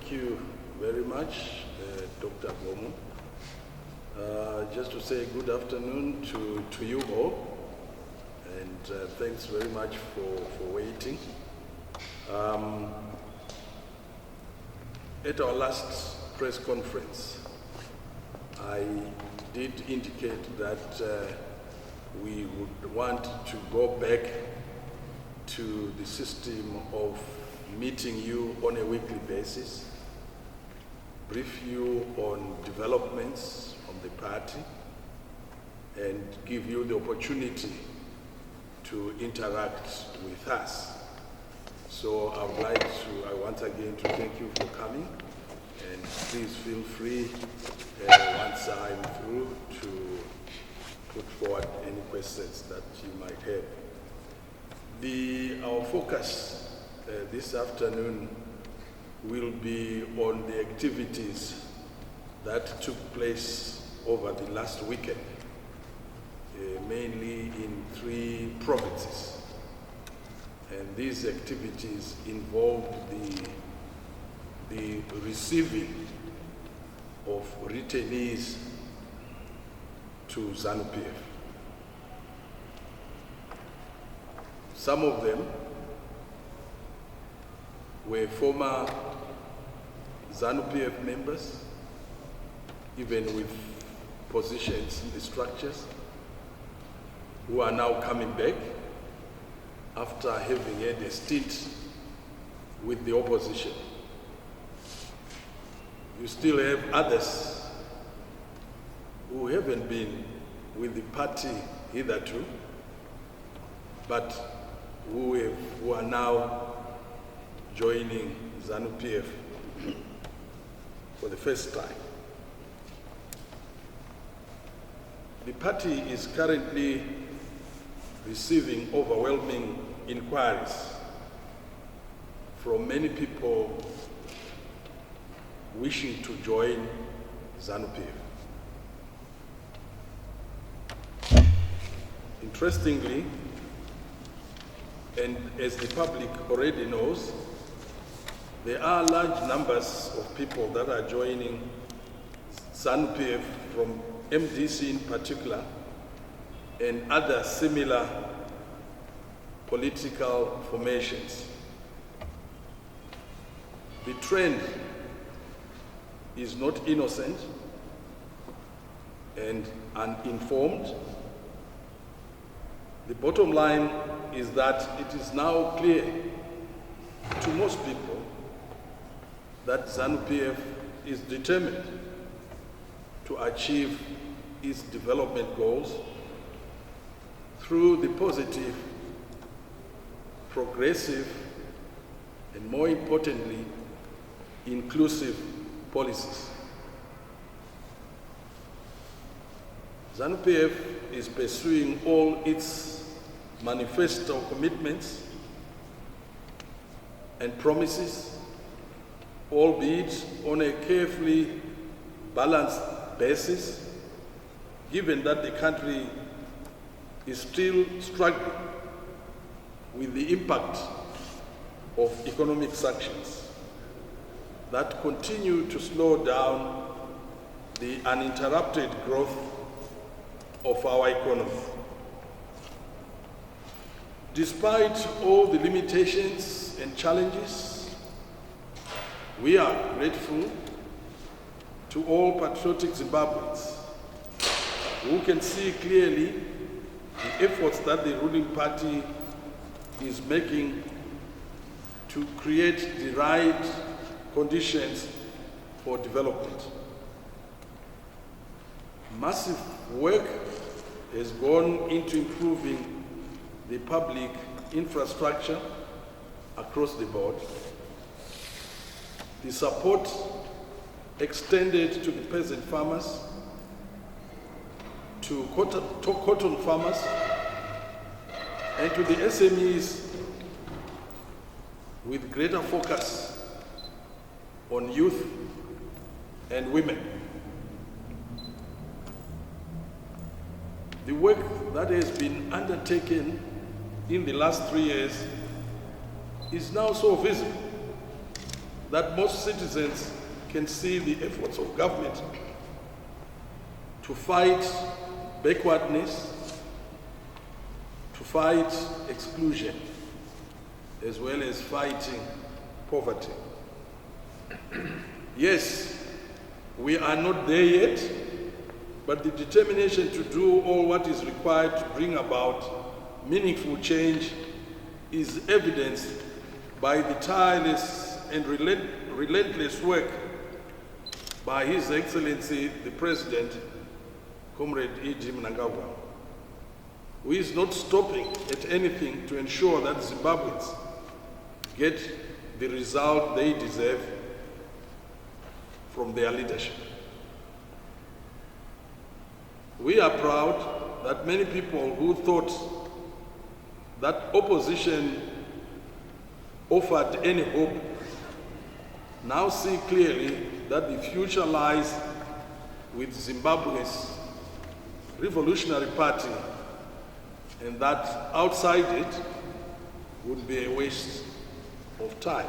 Thank you very much, Dr. Bimha. Just to say good afternoon to you all, and thanks very much for waiting. At our last press conference, I did indicate that we would want to go back to the system of meeting you on a weekly basis, brief you on developments from the party, and give you the opportunity to interact with us. So I would like to, once again, to thank you for coming, and please feel free, once I'm through, to put forward any questions that you might have. Our focus this afternoon will be on the activities that took place over the last weekend, mainly in 3 provinces. And these activities involved the receiving of returnees to Zanu PF. Some of them were former Zanu PF members, even with positions in the structures, who are now coming back after having had a stint with the opposition. You still have others who haven't been with the party hitherto, but who are now joining Zanu PF for the first time. The party is currently receiving overwhelming inquiries from many people wishing to join Zanu PF. Interestingly, and as the public already knows, there are large numbers of people that are joining Zanu PF from MDC in particular, and other similar political formations. The trend is not innocent and uninformed. The bottom line is that it is now clear to most people that Zanu PF is determined to achieve its development goals through the positive, progressive, and more importantly, inclusive policies. Zanu PF is pursuing all its manifesto commitments and promises, albeit on a carefully balanced basis, given that the country is still struggling with the impact of economic sanctions that continue to slow down the uninterrupted growth of our economy. Despite all the limitations and challenges, we are grateful to all patriotic Zimbabweans who can see clearly the efforts that the ruling party is making to create the right conditions for development. Massive work has gone into improving the public infrastructure across the board. The support extended to the peasant farmers, to cotton farmers, and to the SMEs, with greater focus on youth and women. The work that has been undertaken in the last 3 years is now so visible that most citizens can see the efforts of government to fight backwardness, to fight exclusion, as well as fighting poverty. Yes, we are not there yet, but the determination to do all what is required to bring about meaningful change is evidenced by the tireless and relentless work by His Excellency the President, Comrade E.G. Mnangagwa, who is not stopping at anything to ensure that Zimbabweans get the result they deserve from their leadership. We are proud that many people who thought that opposition offered any hope now see clearly that the future lies with Zimbabwe's Revolutionary Party, and that outside it would be a waste of time.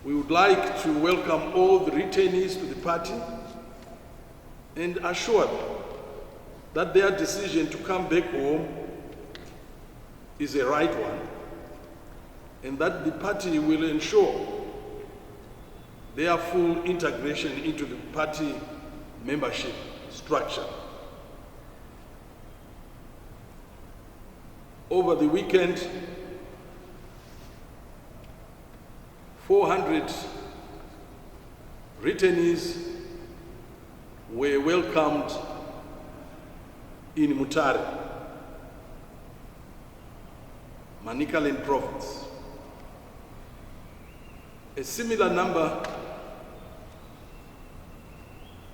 We would like to welcome all the returnees to the party and assure them that their decision to come back home is a right one, and that the party will ensure their full integration into the party membership structure. Over the weekend, 400 returnees were welcomed in Mutare, Manicaland province. A similar number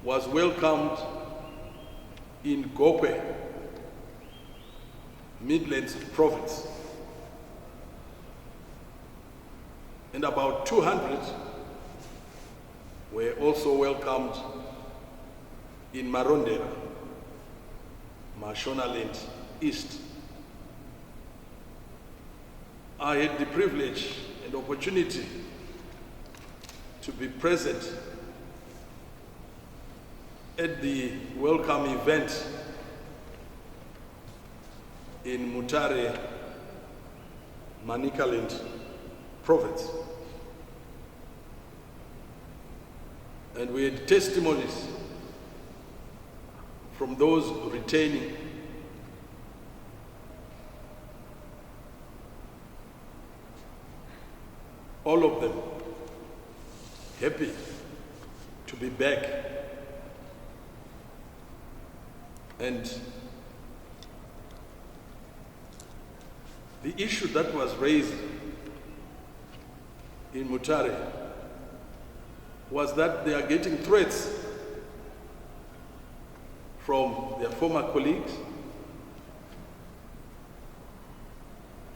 was welcomed in Gokwe, Midlands province. And about 200 were also welcomed in Marondera, Mashonaland East. I had the privilege and opportunity to be present at the welcome event in Mutare, Manicaland province. And we had testimonies from those retaining. All of them happy to be back. And the issue that was raised in Mutare was that they are getting threats from their former colleagues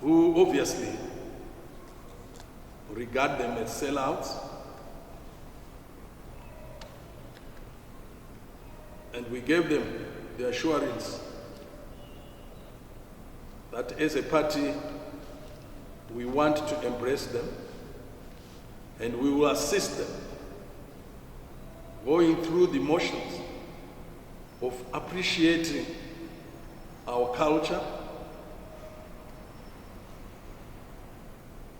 who obviously regard them as sellouts, and we gave them the assurance that as a party we want to embrace them and we will assist them going through the motions of appreciating our culture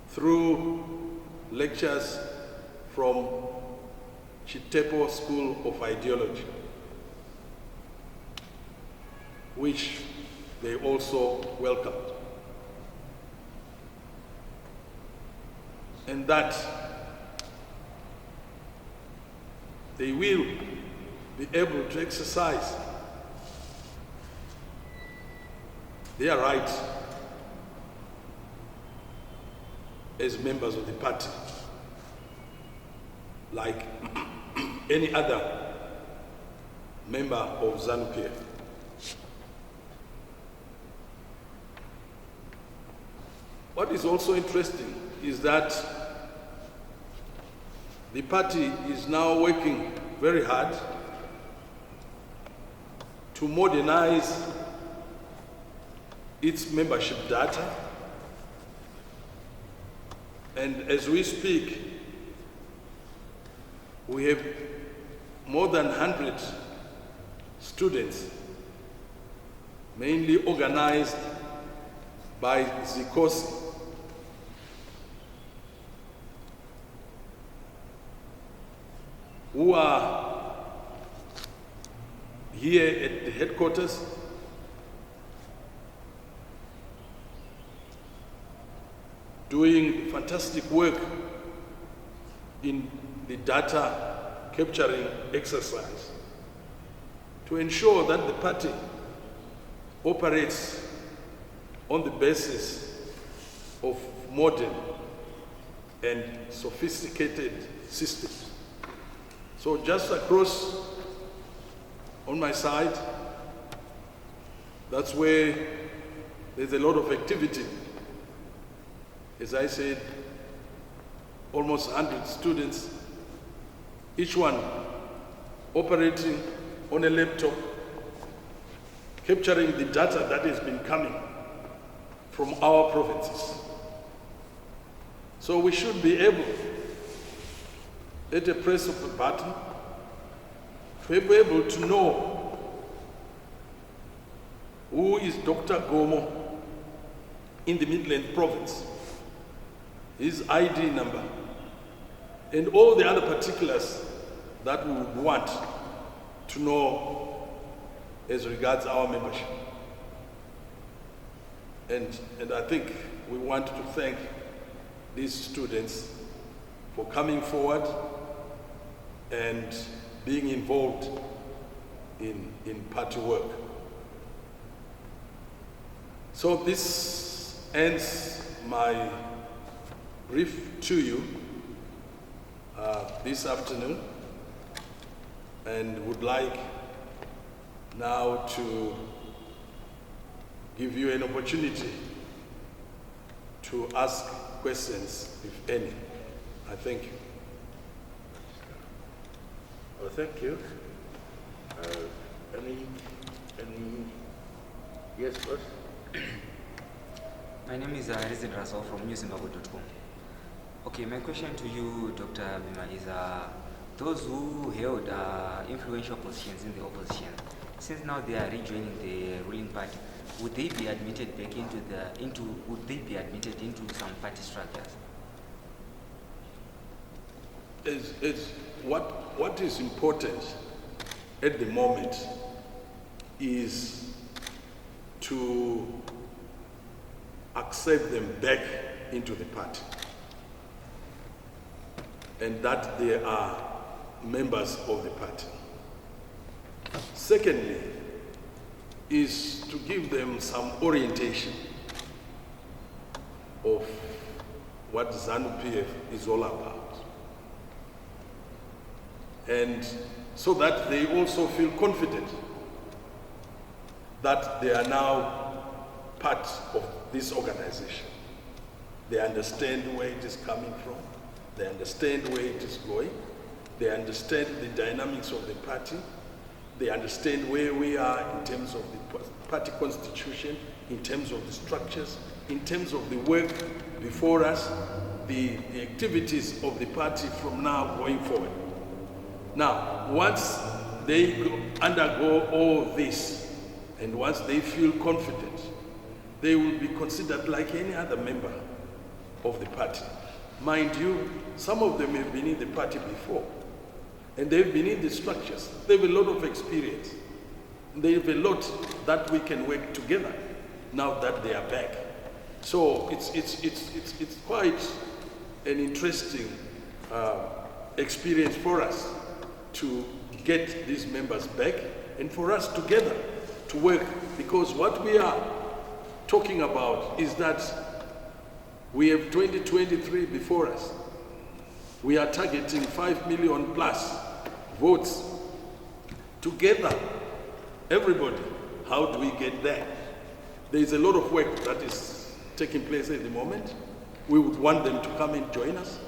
through lectures from Chitepo School of Ideology, which they also welcomed. And that they will be able to exercise their right as members of the party, like any other member of Zanu PF. What is also interesting is that the party is now working very hard to modernize its membership data And as we speak, we have more than 100 students, mainly organized by Zikosi, who are here at the headquarters, doing fantastic work in the data capturing exercise to ensure that the party operates on the basis of modern and sophisticated systems. So just across on my side, that's where there's a lot of activity. As I said, almost 100 students, each one operating on a laptop, capturing the data that has been coming from our provinces. So we should be able, at a press of a button, to be able to know who is Dr. Gomo in the Midland province, his ID number, and all the other particulars that we would want to know as regards our membership. And I think we want to thank these students for coming forward and being involved in party work. So this ends my brief to you this afternoon, and would like now to give you an opportunity to ask questions, if any. I thank you. Well, thank you. Any, yes, boss? My name is Rizid Rasul from newzimbabwe.com. Okay, my question to you, Dr. Bimha, is those who held influential positions in the opposition, since now they are rejoining the ruling party, would they be admitted back would they be admitted into some party structures? What is important at the moment is to accept them back into the party, and that they are members of the party. Secondly, is to give them some orientation of what Zanu PF is all about, and so that they also feel confident that they are now part of this organization. They understand where it is coming from, they understand where it is going, they understand the dynamics of the party, they understand where we are in terms of the party constitution, in terms of the structures, in terms of the work before us, the activities of the party from now going forward. Now, once they undergo all this, and once they feel confident, they will be considered like any other member of the party. Mind you, some of them have been in the party before, and they've been in the structures. They have a lot of experience. They have a lot that we can work together now that they are back. So it's quite an interesting experience for us to get these members back and for us together to work, because what we are talking about is that we have 2023 before us. We are targeting 5 million plus votes. Together, everybody, how do we get there? There is a lot of work that is taking place at the moment. We would want them to come and join us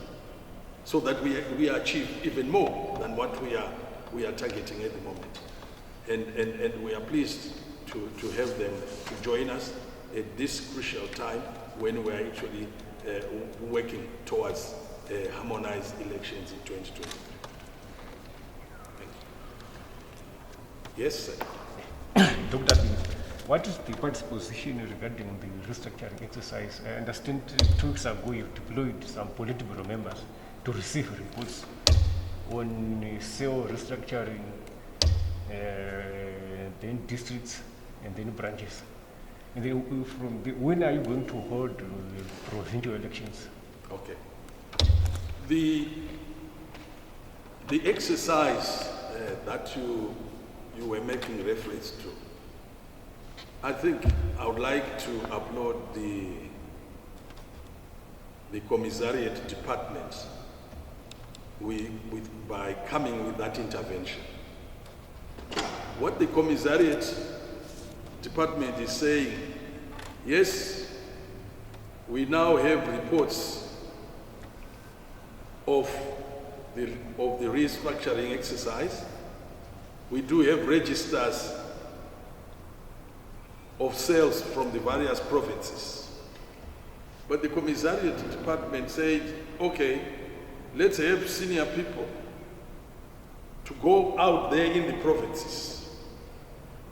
so that we achieve even more than what we are targeting at the moment. And we are pleased to have them to join us at this crucial time when we are actually working towards harmonized elections in 2023. Thank you. Yes, sir. Dr. Bimha, what is the party's position regarding the restructuring exercise? I understand 2 weeks ago you deployed some political members to receive reports on cell restructuring, then districts, and then branches. And then when are you going to hold provincial elections? Okay. The exercise that you were making reference to, I think I would like to applaud the commissariat department by coming with that intervention. What the commissariat department is saying, yes, we now have reports of the restructuring exercise. We do have registers of sales from the various provinces. But the commissariat department said, okay, let's have senior people to go out there in the provinces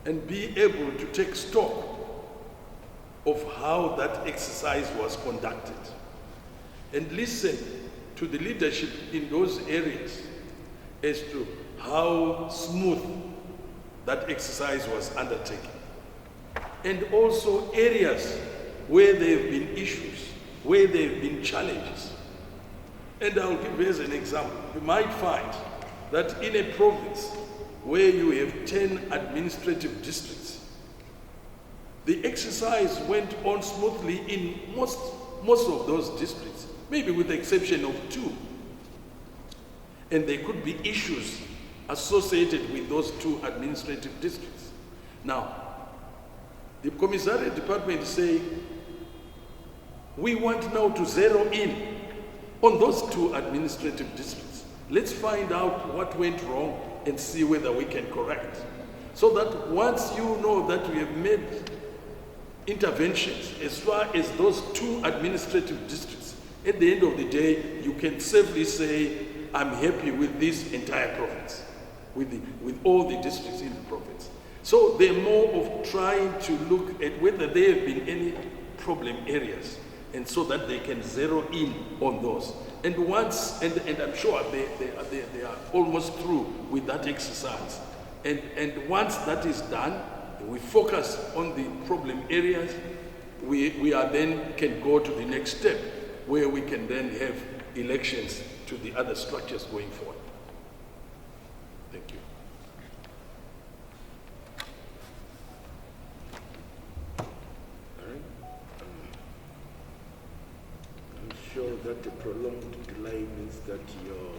and be able to take stock of how that exercise was conducted and listen to the leadership in those areas as to how smooth that exercise was undertaken. And also areas where there have been issues, where there have been challenges. And I'll give you as an example. You might find that in a province where you have 10 administrative districts, the exercise went on smoothly in most of those districts, maybe with the exception of 2. And there could be issues associated with those 2 administrative districts. Now, the commissariat department is saying, we want now to zero in on those 2 administrative districts. Let's find out what went wrong and see whether we can correct. So that once you know that we have made interventions as far as those 2 administrative districts, at the end of the day, you can safely say, I'm happy with this entire province, with all the districts in the province. So they're more of trying to look at whether there have been any problem areas, and so that they can zero in on those. And once, and I'm sure they are almost through with that exercise. And once that is done, we focus on the problem areas, we are then can go to the next step, where we can then have elections to the other structures going forward. Thank you. I'm sure that a prolonged delay means that your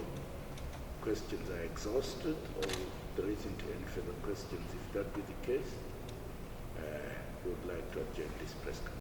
questions are exhausted, or there isn't any further questions. If that be the case, we would like to adjourn this press conference.